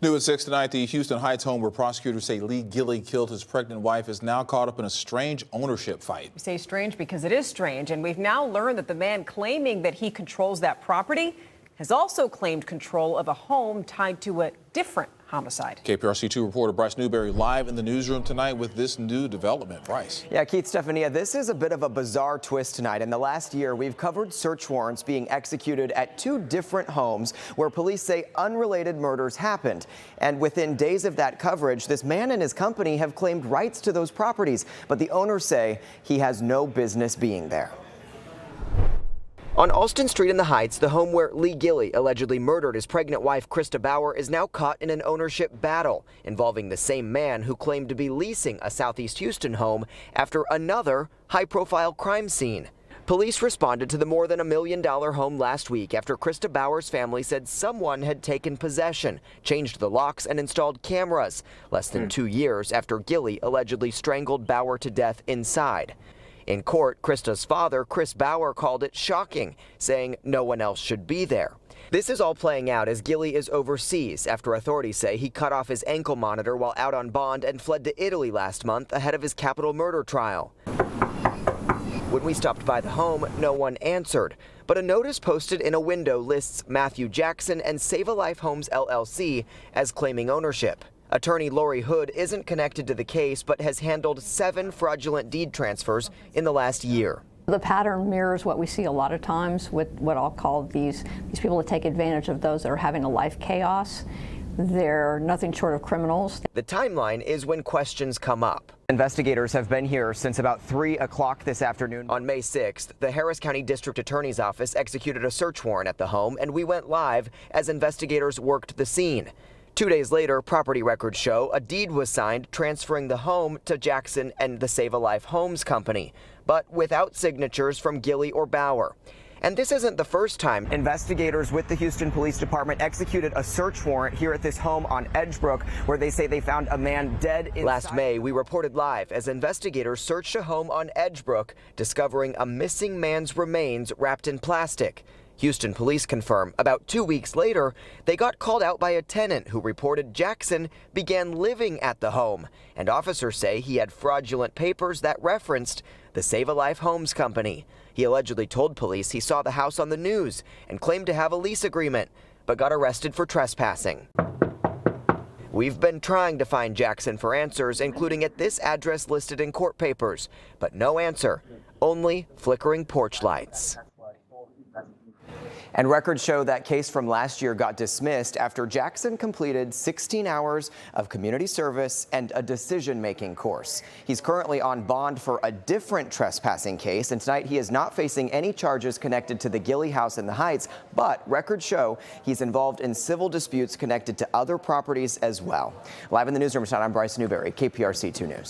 New at 6 tonight, the Houston Heights home where prosecutors say Lee Gilley killed his pregnant wife is now caught up in a strange ownership fight. We say strange because it is strange, and we've now learned that the man claiming that he controls that property has also claimed control of a home tied to a different homicide. KPRC 2 reporter Bryce Newberry live in the newsroom tonight with this new development. Bryce. Yeah, Keith, Stefania, this is a bit of a bizarre twist tonight. In the last year, we've covered search warrants being executed at two different homes where police say unrelated murders happened. And within days of that coverage, this man and his company have claimed rights to those properties, but the owners say he has no business being there. On Alston Street in the Heights, the home where Lee Gilley allegedly murdered his pregnant wife, Krista Bauer, is now caught in an ownership battle involving the same man who claimed to be leasing a Southeast Houston home after another high-profile crime scene. Police responded to the more than $1 million home last week after Krista Bauer's family said someone had taken possession, changed the locks, and installed cameras, less than 2 years after Gilley allegedly strangled Bauer to death inside. In court, Krista's father, Chris Bauer, called it shocking, saying no one else should be there. This is all playing out as Gilley is overseas after authorities say he cut off his ankle monitor while out on bond and fled to Italy last month ahead of his capital murder trial. When we stopped by the home, no one answered, but a notice posted in a window lists Matthew Jackson and Save a Life Homes LLC as claiming ownership. Attorney Lori Hood isn't connected to the case, but has handled 7 fraudulent deed transfers in the last year. The pattern mirrors what we see a lot of times with what I'll call these people that take advantage of those that are having a life chaos. They're nothing short of criminals. The timeline is when questions come up. Investigators have been here since about 3 o'clock this afternoon. On May 6th, the Harris County District Attorney's Office executed a search warrant at the home, and we went live as investigators worked the scene. 2 days later, property records show a deed was signed transferring the home to Jackson and the Save a Life Homes Company, but without signatures from Gilley or Bauer. And this isn't the first time investigators with the Houston Police Department executed a search warrant here at this home on Edgebrook, where they say they found a man dead inside. Last May, we reported live as investigators searched a home on Edgebrook, discovering a missing man's remains wrapped in plastic. Houston police confirm about 2 weeks later, they got called out by a tenant who reported Jackson began living at the home, and officers say he had fraudulent papers that referenced the Save a Life Homes Company. He allegedly told police he saw the house on the news and claimed to have a lease agreement, but got arrested for trespassing. We've been trying to find Jackson for answers, including at this address listed in court papers, but no answer, only flickering porch lights. And records show that case from last year got dismissed after Jackson completed 16 hours of community service and a decision-making course. He's currently on bond for a different trespassing case, and tonight he is not facing any charges connected to the Gilley house in the Heights, but records show he's involved in civil disputes connected to other properties as well. Live in the newsroom tonight, I'm Bryce Newberry, KPRC 2 News.